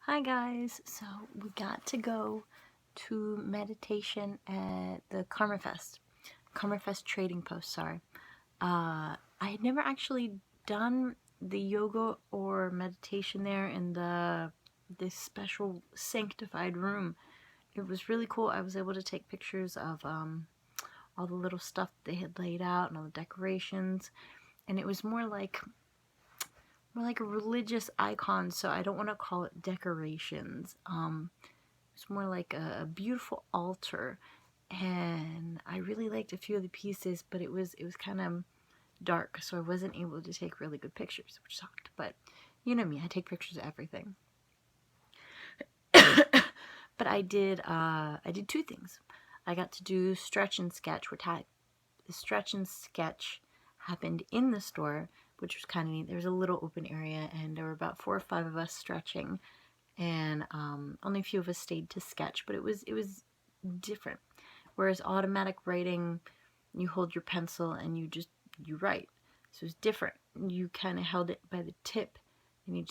Hi guys, so we got to go to meditation at the KarmaFest trading post, sorry. I had never actually done the yoga or meditation there in this special sanctified room. It was really cool. I was able to take pictures of all the little stuff they had laid out and all the decorations, and it was more like a religious icon, so I don't want to call it decorations. It's more like a beautiful altar, and I really liked a few of the pieces, but it was kind of dark, so I wasn't able to take really good pictures, which sucked. But you know me, I take pictures of everything. But I did two things. I got to do stretch and sketch, the stretch and sketch happened in the store, which was kind of neat. There was a little open area, and there were about 4 or 5 of us stretching, and only a few of us stayed to sketch. But it was different. Whereas automatic writing, you hold your pencil and you write. So it's different. You kind of held it by the tip, and you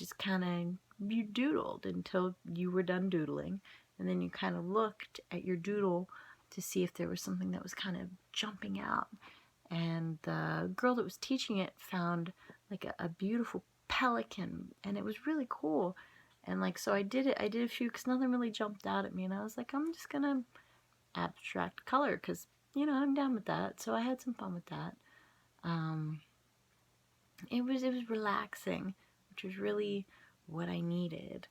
doodled until you were done doodling, and then you kind of looked at your doodle to see if there was something that was kind of jumping out. And the girl that was teaching it found like a beautiful pelican, and it was really cool. And so I did a few because nothing really jumped out at me, and I was like, I'm just gonna abstract color because I'm down with that. So I had some fun with that. It was relaxing, which was really what I needed.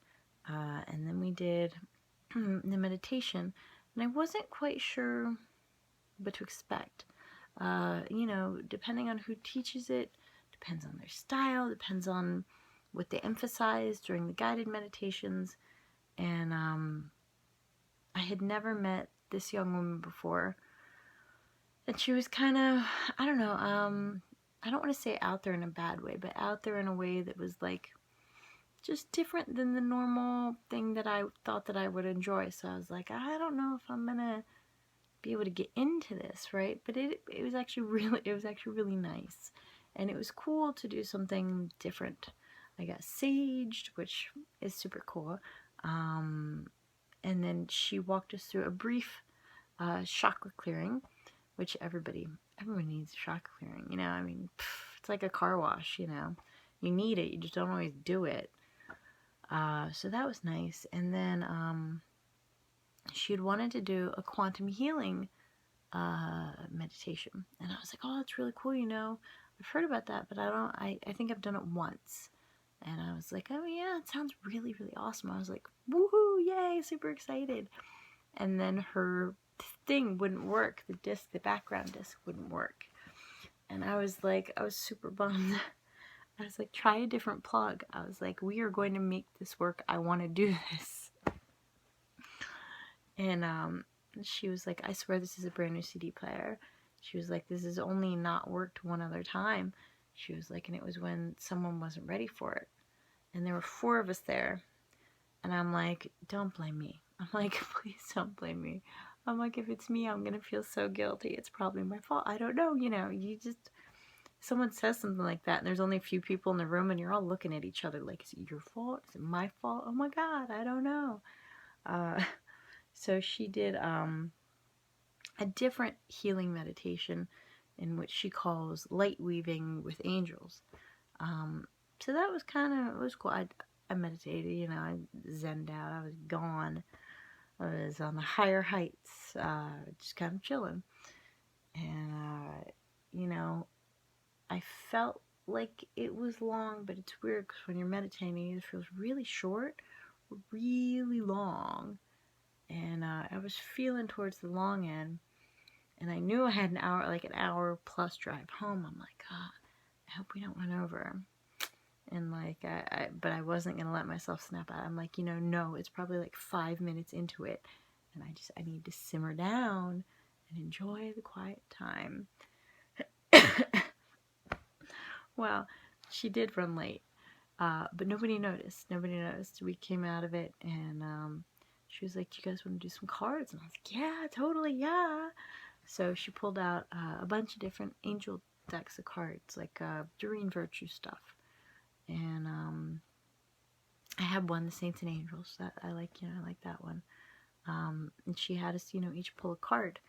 And then we did the meditation, and I wasn't quite sure what to expect. Depending on who teaches it, depends on their style, depends on what they emphasize during the guided meditations. And I had never met this young woman before, and she was kind of, I don't know, I don't want to say out there in a bad way, but out there in a way that was like just different than the normal thing that I thought that I would enjoy. So I was like, I don't know if I'm gonna be able to get into this, right? But it was actually really nice, and it was cool to do something different. I got saged, which is super cool. And then she walked us through a brief chakra clearing, which everyone needs chakra clearing. I mean, it's like a car wash. You need it. You just don't always do it. So that was nice. And then she had wanted to do a quantum healing meditation, and I was like, oh, that's really cool. I've heard about that, but I think I've done it once. And I was like, oh yeah, it sounds really, really awesome. I was like, woohoo, yay, super excited. And then her thing wouldn't work. The background disc wouldn't work. And I was super bummed. I was like, try a different plug. I was like, we are going to make this work. I want to do this. And she was like, I swear this is a brand new CD player. She was like, this has only not worked one other time. She was like, and it was when someone wasn't ready for it. And there were 4 of us there. And I'm like, don't blame me. I'm like, please don't blame me. I'm like, if it's me, I'm going to feel so guilty. It's probably my fault. I don't know. Someone says something like that, and there's only a few people in the room, and you're all looking at each other like, is it your fault? Is it my fault? Oh my God, I don't know. So she did a different healing meditation in which she calls light weaving with angels. So that was it was cool. I meditated, I zenned out, I was gone. I was on the higher heights, just kind of chilling. And, I felt like it was long, but it's weird because when you're meditating, it feels really short, really long. And I was feeling towards the long end, and I knew I had an hour plus drive home. I'm like, God, I hope we don't run over. And but I wasn't gonna let myself snap out. I'm like, no, it's probably like 5 minutes into it, and I need to simmer down and enjoy the quiet time. Well, she did run late, but nobody noticed. We came out of it, and she was like, "Do you guys want to do some cards?" And I was like, "Yeah, totally, yeah." So she pulled out a bunch of different angel decks of cards, like Doreen Virtue stuff, and I had one, the Saints and Angels, that I like, I like that one. And she had us, each pull a card.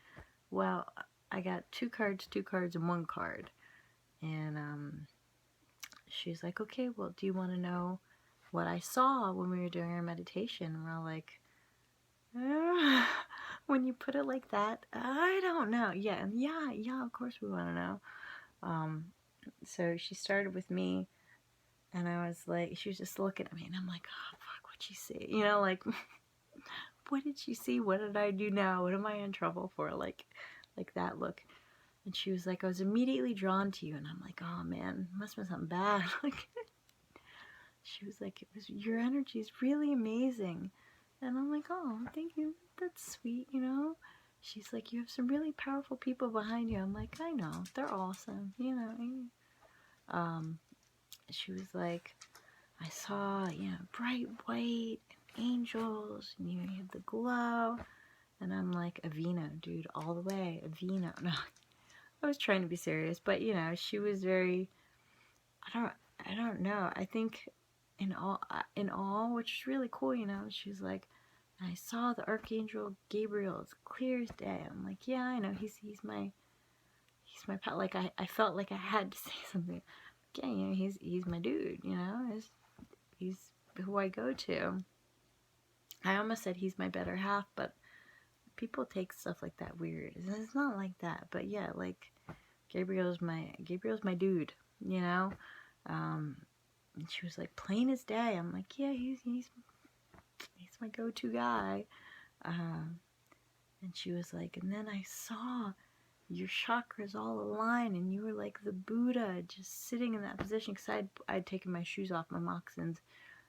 Well, I got two cards, and one card. And she's like, okay, well, do you want to know what I saw when we were doing our meditation? And we're all like, when you put it like that, I don't know. Yeah, of course we want to know. So she started with me, and I was like, she was just looking at me, and I'm like, oh, fuck, what'd she see? Like, what did she see? What did I do now? What am I in trouble for? Like that look. And she was like, I was immediately drawn to you. And I'm like, oh man, must have been something bad. Like, she was like, your energy is really amazing. And I'm like, oh, thank you. That's sweet, She's like, you have some really powerful people behind you. I'm like, I know, they're awesome, She was like, I saw, bright white and angels, and you had the glow. And I'm like, Avino, dude, all the way, Avino. No, I was trying to be serious, but she was very, I don't know. I think in all, which is really cool, she's like, I saw the Archangel Gabriel as clear as day. I'm like, yeah, I know, he's my pet. Like, I felt like I had to say something. Yeah, he's my dude, he's who I go to. I almost said he's my better half, but people take stuff like that weird. It's not like that, but yeah, like Gabriel's my dude, And she was like, plain as day. I'm like, yeah, he's my go-to guy. And she was like, and then I saw your chakras all align, and you were like the Buddha, just sitting in that position. Because I'd taken my shoes off, my moccasins,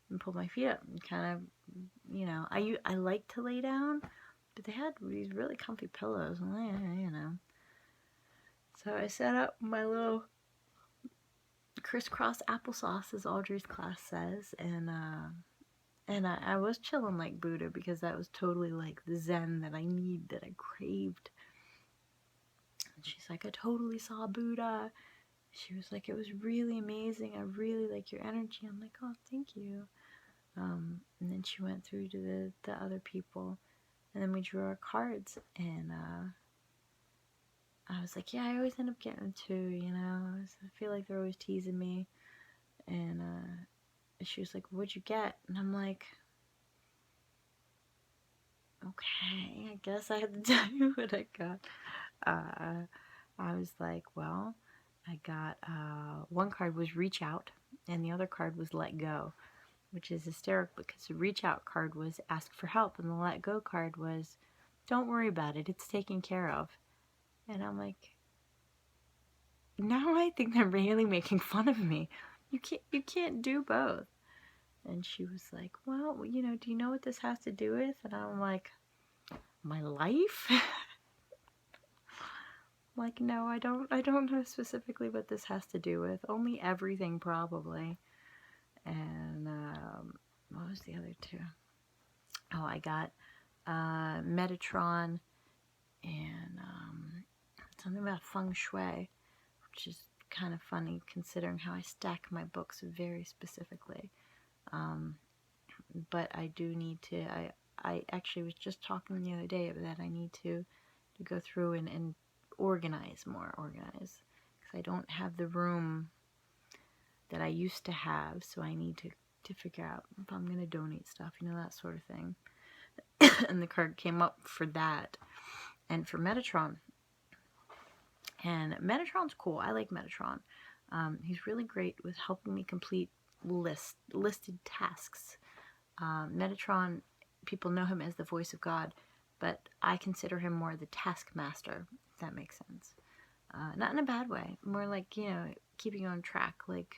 and pulled my feet up, and kind of, I like to lay down, but they had these really comfy pillows, and So I set up my little crisscross applesauce, as Audrey's class says, and I was chilling like Buddha, because that was totally like the Zen that I craved. And she's like, I totally saw Buddha. She was like, it was really amazing. I really like your energy. I'm like, oh, thank you. And then she went through to the other people, and then we drew our cards, and I was like, yeah, I always end up getting two, I feel like they're always teasing me. And she was like, what'd you get? And I'm like, okay, I guess I have to tell you what I got. I was like, well, I got, one card was reach out, and the other card was let go, which is hysterical, because the reach out card was ask for help, and the let go card was don't worry about it, it's taken care of. And I'm like, now I think they're really making fun of me. You can't do both. And she was like, well, do you know what this has to do with? And I'm like, my life? Like, no, I don't know specifically what this has to do with. Only everything, probably. And what was the other two? Oh, I got Metatron and something about feng shui, which is kind of funny considering how I stack my books very specifically. But I do need to, I actually was just talking the other day that I need to go through and organize, because I don't have the room that I used to have, so I need to figure out if I'm going to donate stuff, that sort of thing. And the card came up for that, and for Metatron. And Metatron's cool. I like Metatron. He's really great with helping me complete listed tasks. Metatron, people know him as the voice of God, but I consider him more the taskmaster, if that makes sense. Not in a bad way, more like, keeping you on track. Like,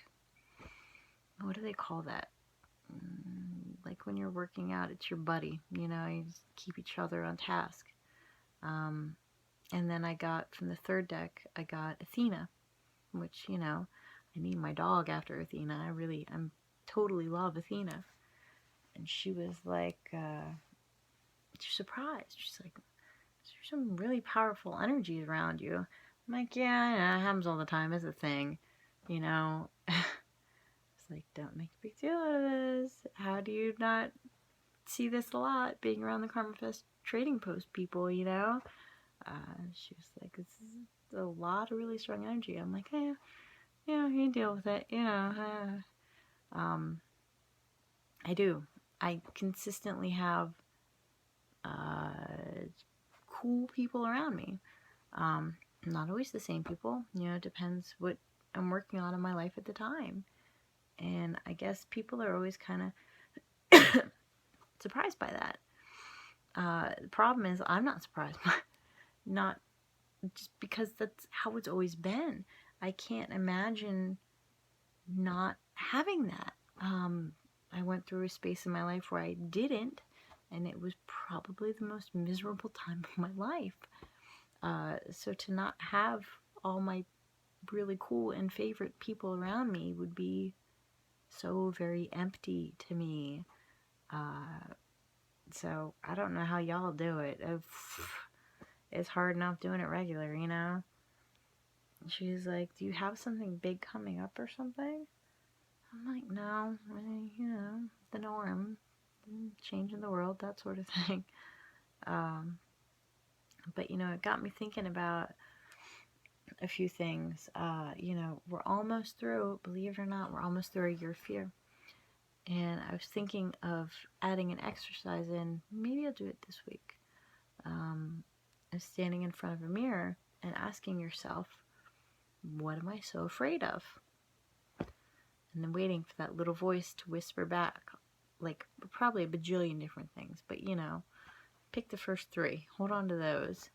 what do they call that? Like when you're working out, it's your buddy, you just keep each other on task. And then I got, from the third deck, I got Athena, which, I named my dog after Athena. I'm totally love Athena. And she was like, she's surprised. She's like, there's some really powerful energies around you. I'm like, yeah, I know, it happens all the time. It's a thing, It's like, don't make a big deal out of this. How do you not see this a lot being around the KarmaFest trading post people, you know? She was like, this is a lot of really strong energy. I'm like, yeah, you know, you deal with it, you know. I do. I consistently have cool people around me. Not always the same people, you know, it depends what I'm working on in my life at the time. And I guess people are always kind of surprised by that. The problem is I'm not surprised by not just because that's how it's always been. I can't imagine not having that. I went through a space in my life where I didn't, and it was probably the most miserable time of my life. So to not have all my really cool and favorite people around me would be so very empty to me. So I don't know how y'all do it. It's hard enough doing it regular, you know? She's like, do you have something big coming up or something? I'm like, no, you know, the norm, changing the world, that sort of thing. But, you know, it got me thinking about a few things. You know, we're almost through, believe it or not, we're almost through a year of fear. And I was thinking of adding an exercise in. Maybe I'll do it this week. Of standing in front of a mirror and asking yourself, what am I so afraid of? And then waiting for that little voice to whisper back, like probably a bajillion different things, but you know, pick the first 3, hold on to those,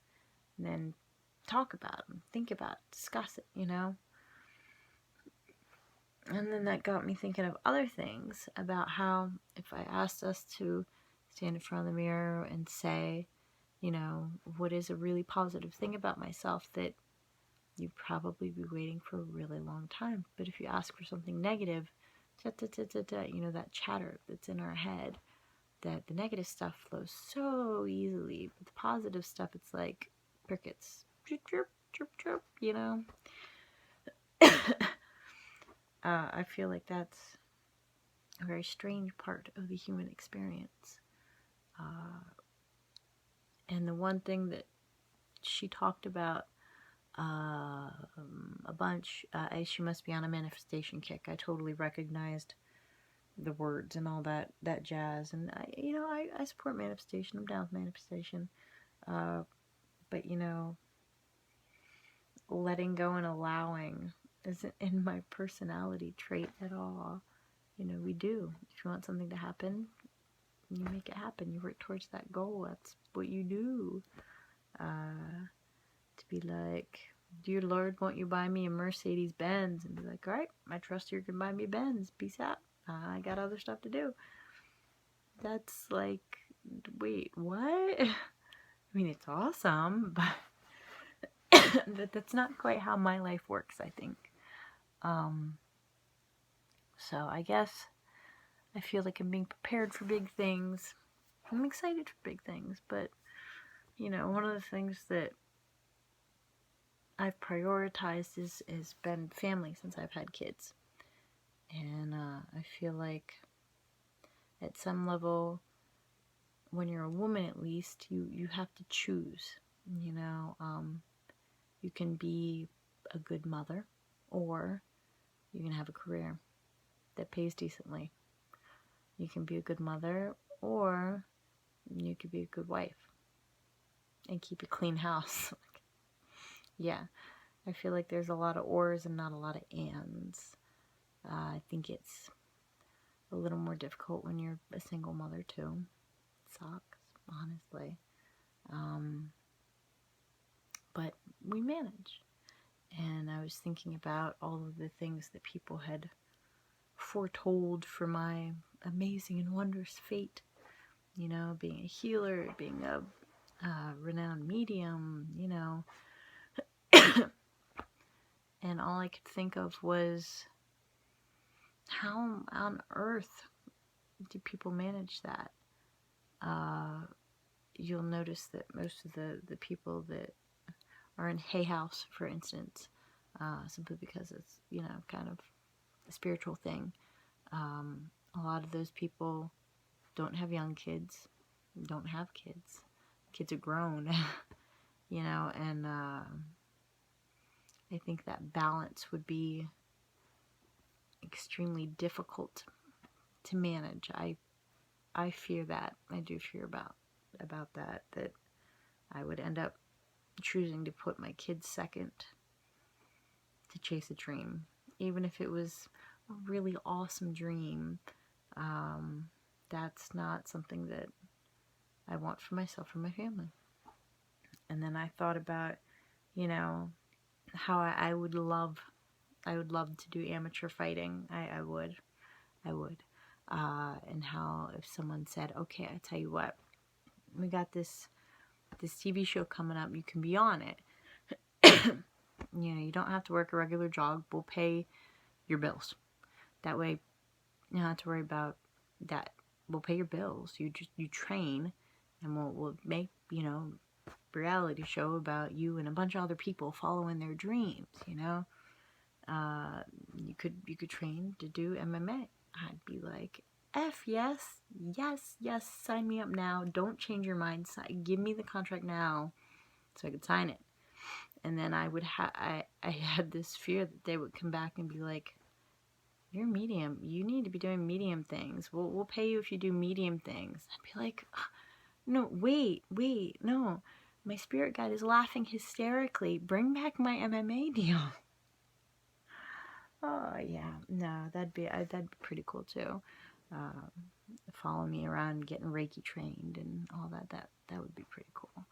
and then talk about them, think about it, discuss it, you know? And then that got me thinking of other things about how if I asked us to stand in front of the mirror and say, you know, what is a really positive thing about myself, that you'd probably be waiting for a really long time. But if you ask for something negative, you know, that chatter that's in our head, that the negative stuff flows so easily, but the positive stuff, it's like crickets, chirp, chirp, chirp, chirp, you know. I feel like that's a very strange part of the human experience. And the one thing that she talked about a bunch, she must be on a manifestation kick. I totally recognized the words and all that jazz. And, you know, I support manifestation. I'm down with manifestation. But, you know, letting go and allowing isn't in my personality trait at all. You know, we do. If you want something to happen, you make it happen. You work towards that goal. That's what you do. To be like, dear Lord, won't you buy me a Mercedes Benz? And be like, all right, I trust you're going to buy me a Benz. Peace out. I got other stuff to do. That's like, wait, what? I mean, it's awesome, but that's not quite how my life works, I think. So I guess I feel like I'm being prepared for big things. I'm excited for big things, but, you know, one of the things that I've prioritized has been family since I've had kids. And I feel like at some level, when you're a woman at least, you have to choose. You know, you can be a good mother, or you can have a career that pays decently. You can be a good mother, or you could be a good wife and keep a clean house. Yeah, I feel like there's a lot of ors and not a lot of ands. I think it's a little more difficult when you're a single mother too. It sucks, honestly. But we manage. And I was thinking about all of the things that people had foretold for my amazing and wondrous fate. You know, being a healer, being a renowned medium, you know. And all I could think of was, how on earth do people manage that? You'll notice that most of the people that are in Hay House, for instance, simply because it's, you know, kind of a spiritual thing, A lot of those people don't have young kids, don't have kids. Kids are grown, you know, and I think that balance would be extremely difficult to manage. I fear that. I do fear about that I would end up choosing to put my kids second to chase a dream, even if it was a really awesome dream. That's not something that I want for myself or my family. And then I thought about, you know, how I would love to do amateur fighting. I would. And how if someone said, okay, I tell you what, we got this TV show coming up, you can be on it. You know, you don't have to work a regular job. We'll pay your bills. That way, you don't have to worry about that. We'll pay your bills. You train, and we'll make, you know, reality show about you and a bunch of other people following their dreams. You know, you could train to do MMA. I'd be like, F yes, sign me up now. Don't change your mind. Give me the contract now, so I could sign it. And then I would I had this fear that they would come back and be like, you're medium. You need to be doing medium things. We'll pay you if you do medium things. I'd be like, no, wait, no. My spirit guide is laughing hysterically. Bring back my MMA deal. Oh yeah, no, that'd be pretty cool too. Follow me around, getting Reiki trained and all that. That would be pretty cool.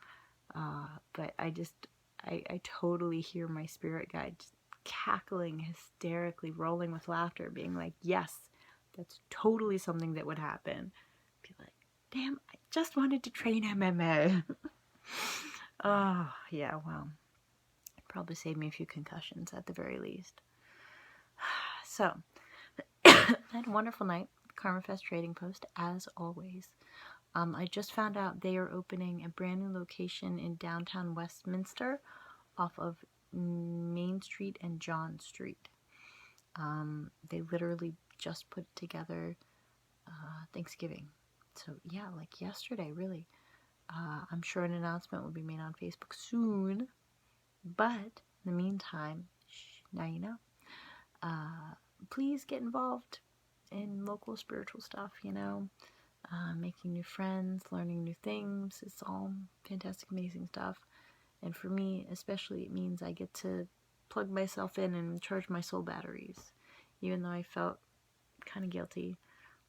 But I totally hear my spirit guide just cackling hysterically, rolling with laughter, being like, yes, that's totally something that would happen. Be like, damn, I just wanted to train MMA. Oh, yeah, well, probably saved me a few concussions at the very least. So, I had a wonderful night. KarmaFest Trading Post, as always. I just found out they are opening a brand new location in downtown Westminster off of Main Street and John Street. They literally just put it together Thanksgiving. So yeah, like yesterday, really. I'm sure an announcement will be made on Facebook soon. But in the meantime, now you know. Please get involved in local spiritual stuff, you know. Making new friends, learning new things. It's all fantastic, amazing stuff. And for me, especially, it means I get to plug myself in and charge my soul batteries. Even though I felt kind of guilty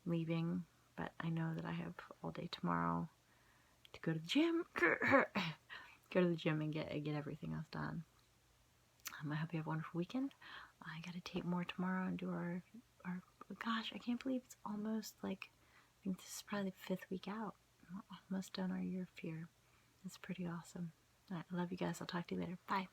leaving, but I know that I have all day tomorrow to go to the gym. Go to the gym and get everything else done. I hope you have a wonderful weekend. I gotta tape more tomorrow and do our gosh, I can't believe it's almost like, I think this is probably the 5th week out. We're almost done our year of fear. It's pretty awesome. All right, I love you guys. I'll talk to you later. Bye.